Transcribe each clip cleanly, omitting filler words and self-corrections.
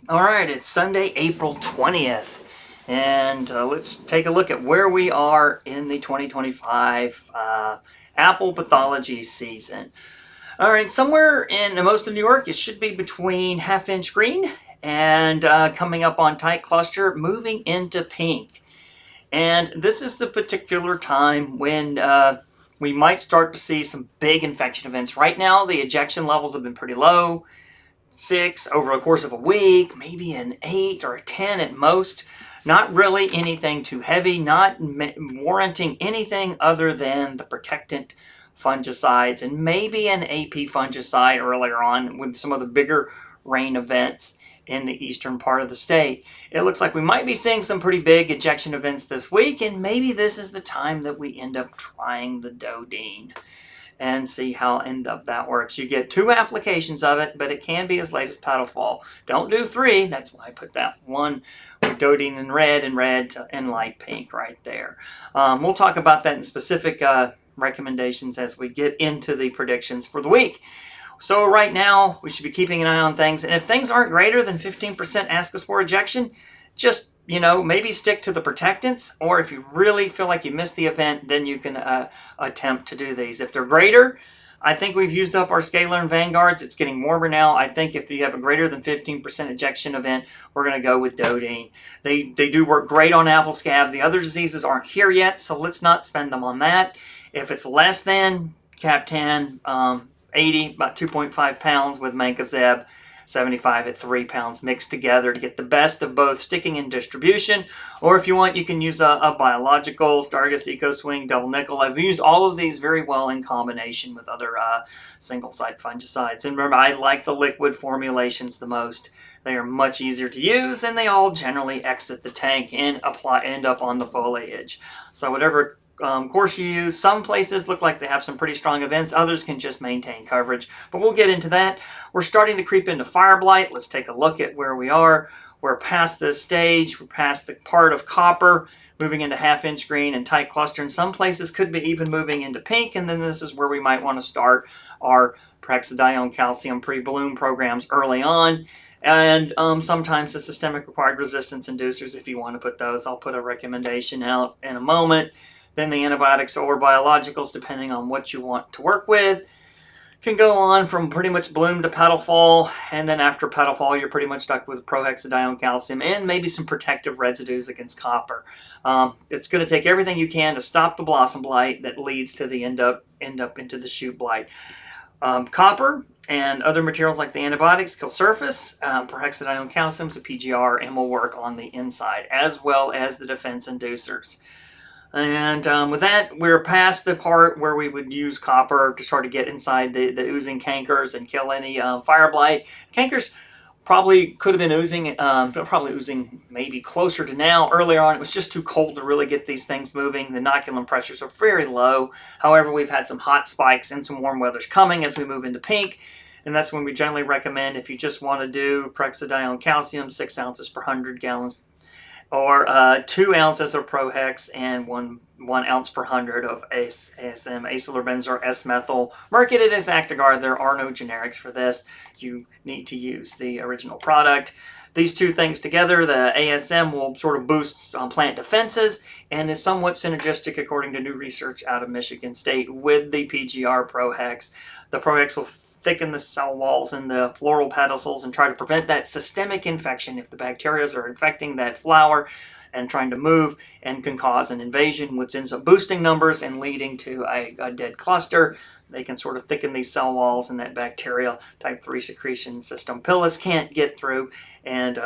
All right, it's Sunday, April 20th, and let's take a look at where we are in the 2025 Apple Pathology season. All right, somewhere in most of New York, it should be between half-inch green and coming up on tight cluster, moving into pink. And this is the particular time when we might start to see some big infection events. Right now, the ejection levels have been pretty low. 6 over the course of a week, maybe an 8 or a 10 at most. Not really anything too heavy, not warranting anything other than the protectant fungicides and maybe an AP fungicide earlier on with some of the bigger rain events in the eastern part of the state. It looks like we might be seeing some pretty big ejection events this week, and maybe this is the time that we end up trying the Dodine and see how that works. You get 2 applications of it, but it can be as late as paddle fall. Don't do 3. That's why I put that one with Dodine in red and light pink right there. We'll talk about that in specific recommendations as we get into the predictions for the week. So right now, we should be keeping an eye on things. And if things aren't greater than 15% ascospore ejection, just, maybe stick to the protectants. Or if you really feel like you missed the event, then you can attempt to do these. If they're greater, I think we've used up our scalar and vanguards. It's getting warmer now. I think if you have a greater than 15% ejection event, we're going to go with Dodine. They do work great on apple scab. The other diseases aren't here yet, so let's not spend them on that. If it's less than Cap 10, 80, about 2.5 pounds with mancozeb, 75 at 3 pounds mixed together to get the best of both sticking and distribution. Or if you want, you can use a biological, Stargus EcoSwing, double nickel. I've used all of these very well in combination with other single-site fungicides. And remember, I like the liquid formulations the most. They are much easier to use, and they all generally exit the tank and end up on the foliage. So whatever course you use, some places look like they have some pretty strong events. Others can just maintain coverage, but we'll get into that. We're starting to creep into fire blight. Let's take a look at where we are. We're past this stage. We're past the part of copper, moving into half-inch green and tight cluster. In some places could be even moving into pink, and then this is where we might want to start our perhexadione calcium pre-bloom programs early on. And sometimes the systemic acquired resistance inducers, if you want to put those. I'll put a recommendation out in a moment. Then the antibiotics or biologicals, depending on what you want to work with, can go on from pretty much bloom to petal fall. And then after petal fall, you're pretty much stuck with prohexadione calcium and maybe some protective residues against copper. It's going to take everything you can to stop the blossom blight that leads to the end up into the shoot blight. Copper and other materials like the antibiotics kill surface. Perhexadione calcium is a PGR and will work on the inside, as well as the defense inducers. And with that, we're past the part where we would use copper to try to get inside the oozing cankers and kill any fire blight. Cankers probably could have been oozing, but probably oozing maybe closer to now. Earlier on, it was just too cold to really get these things moving. The inoculum pressures are very low. However, we've had some hot spikes and some warm weather's coming as we move into pink. And that's when we generally recommend, if you just want to do perhexadione calcium, 6 ounces per 100 gallons, or 2 ounces of Prohex and 1 ounce per 100 of ASM, acyl or S-methyl. Marketed as Actigard. There are no generics for this. You need to use the original product. These two things together, the ASM will sort of boost plant defenses and is somewhat synergistic according to new research out of Michigan State with the PGR Prohex. The Prohex will thicken the cell walls and the floral pedicels and try to prevent that systemic infection if the bacteria are infecting that flower and trying to move, and can cause an invasion, which ends up boosting numbers and leading to a dead cluster. They can sort of thicken these cell walls, and that bacterial type 3 secretion system pilus can't get through and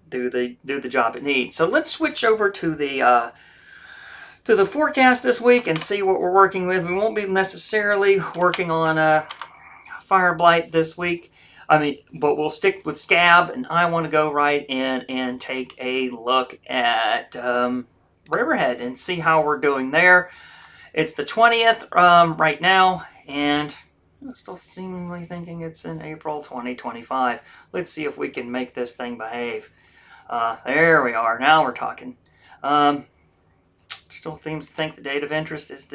do the job it needs. So let's switch over to the forecast this week and see what we're working with. We won't be necessarily working on fire blight this week, but we'll stick with scab, and I want to go right in and take a look at Riverhead and see how we're doing there. It's the 20th right now, and I'm still seemingly thinking it's in April 2025. Let's see if we can make this thing behave. There we are. Now we're talking. Still seems to think the date of interest is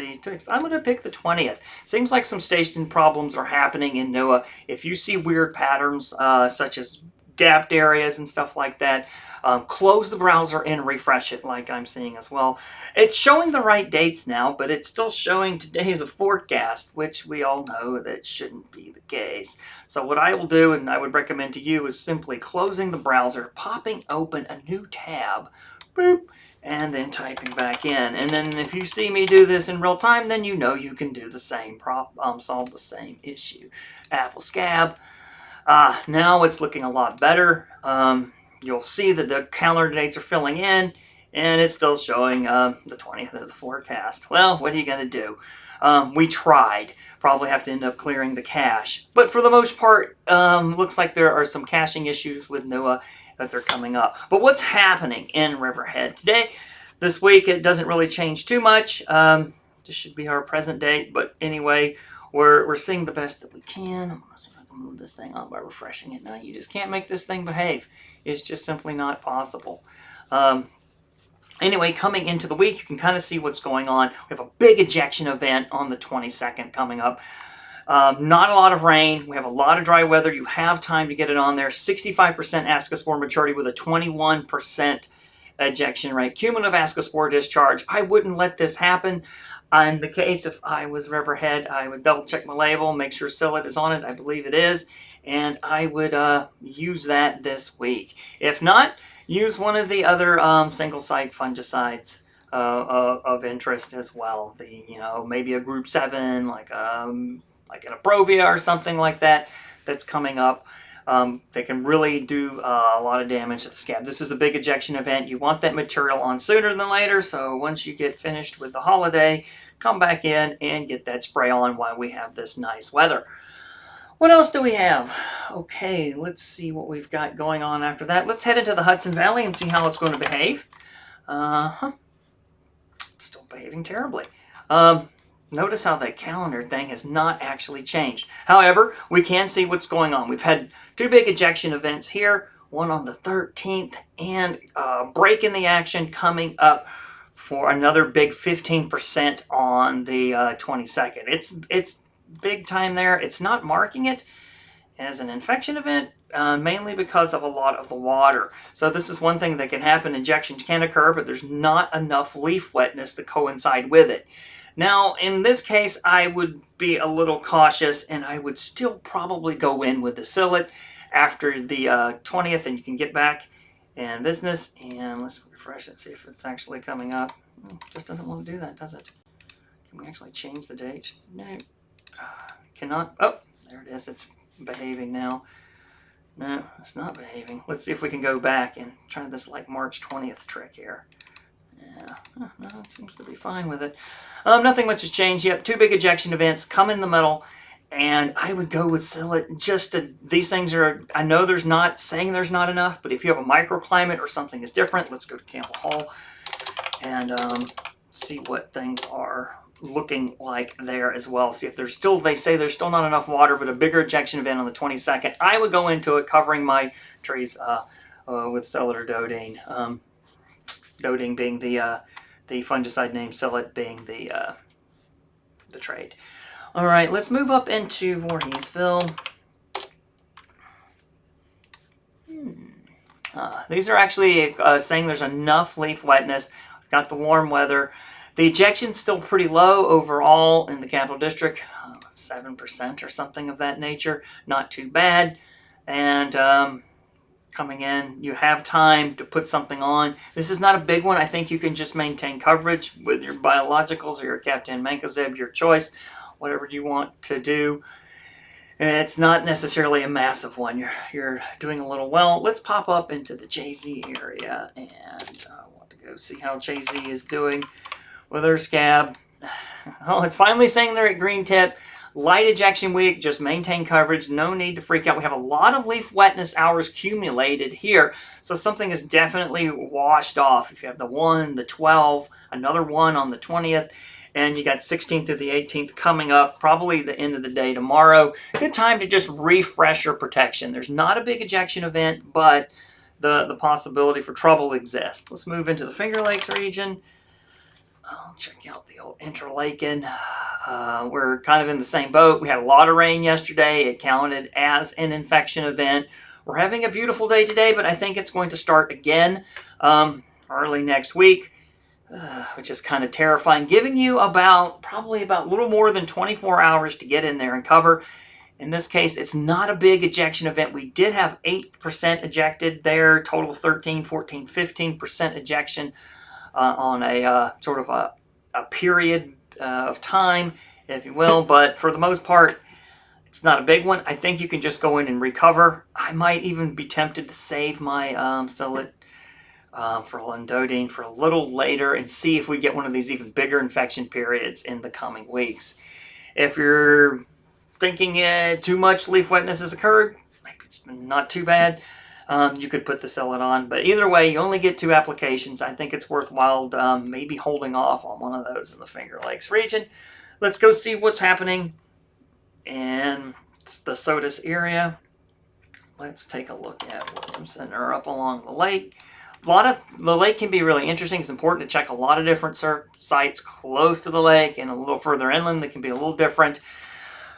I'm going to pick the 20th. Seems like some station problems are happening in NEWA. If you see weird patterns such as gapped areas and stuff like that. Close the browser and refresh it like I'm seeing as well. It's showing the right dates now, but it's still showing today as a forecast, which we all know that shouldn't be the case. So what I will do, and I would recommend to you, is simply closing the browser, popping open a new tab, boop, and then typing back in. And then if you see me do this in real time, then you know you can do the same solve the same issue. Apple scab. Now it's looking a lot better. You'll see that the calendar dates are filling in, and it's still showing the 20th as a forecast. Well, what are you going to do? We tried. Probably have to end up clearing the cache. But for the most part, looks like there are some caching issues with NEWA that they're coming up. But what's happening in Riverhead today? This week, it doesn't really change too much. This should be our present date. But anyway, we're seeing the best that we can. I'm going to see if I can move this thing on by refreshing it. Now, you just can't make this thing behave. It's just simply not possible. Anyway, coming into the week, you can kind of see what's going on. We have a big ejection event on the 22nd coming up. Not a lot of rain. We have a lot of dry weather. You have time to get it on there. 65% ascospore maturity with a 21% ejection rate. Cumulative ascospore discharge. I wouldn't let this happen. In the case if I was Riverhead, I would double check my label, make sure psyllid is on it. I believe it is. And I would use that this week. If not, use one of the other single-site fungicides of interest as well. Maybe a group 7, like an Aprovia or something like that that's coming up. They can really do a lot of damage to the scab. This is a big ejection event. You want that material on sooner than later, so once you get finished with the holiday, come back in and get that spray on while we have this nice weather. What else do we have? Okay, let's see what we've got going on after that. Let's head into the Hudson Valley and see how it's going to behave. Still behaving terribly. Notice how that calendar thing has not actually changed. However, we can see what's going on. We've had 2 big ejection events here, one on the 13th, and break in the action coming up for another big 15% on the 22nd. It's big time there. It's not marking it as an infection event, mainly because of a lot of the water. So this is one thing that can happen. Injections can occur, but there's not enough leaf wetness to coincide with it. Now, in this case, I would be a little cautious, and I would still probably go in with the psyllid after the 20th, and you can get back in business. And let's refresh it, see if it's actually coming up. It just doesn't want to do that, does it? Can we actually change the date? No. Cannot. Oh, there it is. It's behaving now. No, it's not behaving. Let's see if we can go back and try this like March 20th trick here. Yeah, no, it seems to be fine with it. Nothing much has changed yet. 2 big ejection events come in the middle, and I would go with psyllid. These things are, I know there's not saying there's not enough, but if you have a microclimate or something is different, let's go to Campbell Hall and see what things are looking like there as well. See if there's still, they say there's still not enough water, but a bigger ejection event on the 22nd. I would go into it covering my trees with psyllid or dodine. Dodine being the fungicide name, psyllid being the trade. All right, let's move up into Voorheesville. These are actually saying there's enough leaf wetness. Got the warm weather. The ejection's still pretty low overall in the Capital District, 7% or something of that nature. Not too bad. And coming in, you have time to put something on. This is not a big one. I think you can just maintain coverage with your biologicals or your Captain Mancozeb, your choice, whatever you want to do. It's not necessarily a massive one. You're doing a little well. Let's pop up into the JZ area, and I want to go see how JZ is doing with her scab. Oh, it's finally saying they're at green tip. Light ejection week, just maintain coverage. No need to freak out. We have a lot of leaf wetness hours accumulated here, so something is definitely washed off. If you have the 1, the 12, another 1 on the 20th, and you got 16th to the 18th coming up, probably the end of the day tomorrow. Good time to just refresh your protection. There's not a big ejection event, but the possibility for trouble exists. Let's move into the Finger Lakes region. I'll check out the old Interlaken. We're kind of in the same boat. We had a lot of rain yesterday. It counted as an infection event. we're having a beautiful day today, but I think it's going to start again early next week, which is kind of terrifying, giving you probably about a little more than 24 hours to get in there and cover. In this case, it's not a big ejection event. We did have 8% ejected there, total 13, 14, 15% ejection on a sort of a period of time, if you will. But for the most part, it's not a big one. I think you can just go in and recover. I might even be tempted to save my Zillet for Lindodine for a little later and see if we get one of these even bigger infection periods in the coming weeks. If you're thinking too much leaf wetness has occurred, maybe it's not too bad, you could put the Zillet on. But either way, you only get 2 applications. I think it's worthwhile maybe holding off on one of those in the Finger Lakes region. Let's go see what's happening in the SOTUS area. Let's take a look at Williamson or up along the lake. The lake can be really interesting. It's important to check a lot of different sites close to the lake, and a little further inland that can be a little different.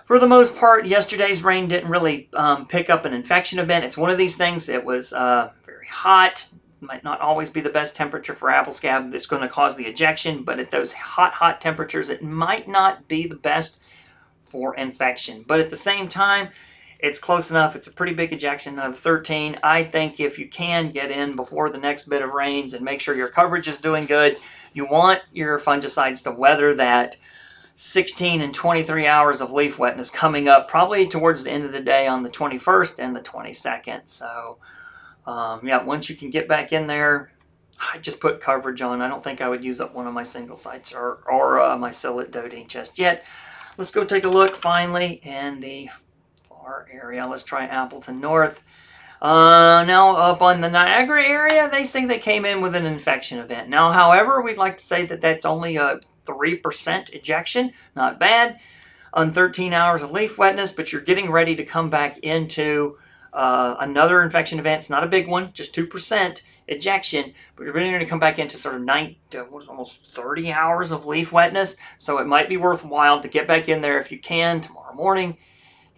For the most part, yesterday's rain didn't really pick up an infection event. It's one of these things. It was very hot. Might not always be the best temperature for apple scab. That's going to cause the ejection, but at those hot temperatures, it might not be the best for infection. But at the same time, it's close enough. It's a pretty big ejection of 13. I think if you can get in before the next bit of rains and make sure your coverage is doing good, you want your fungicides to weather that 16 and 23 hours of leaf wetness coming up probably towards the end of the day on the 21st and the 22nd. So yeah, once you can get back in there, I just put coverage on. I don't think I would use up one of my single sites or my Zillet Dodine just yet. Let's go take a look finally in the far area. Let's try Appleton North. Now up on the Niagara area, they say they came in with an infection event. Now, however, we'd like to say that that's only a 3% ejection. Not bad on 13 hours of leaf wetness, but you're getting ready to come back into another infection event. It's not a big one, just 2% ejection, but you're ready to come back into sort of almost 30 hours of leaf wetness. So it might be worthwhile to get back in there if you can tomorrow morning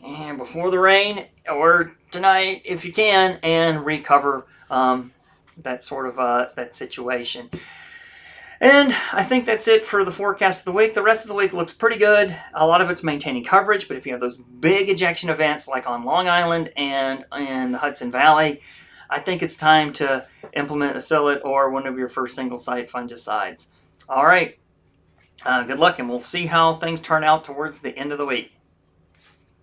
and before the rain, or tonight if you can, and recover that sort of that situation. And I think that's it for the forecast of the week. The rest of the week looks pretty good. A lot of it's maintaining coverage, but if you have those big ejection events like on Long Island and in the Hudson Valley, I think it's time to implement a Zillet or one of your first single site fungicides. All right, good luck, and we'll see how things turn out towards the end of the week.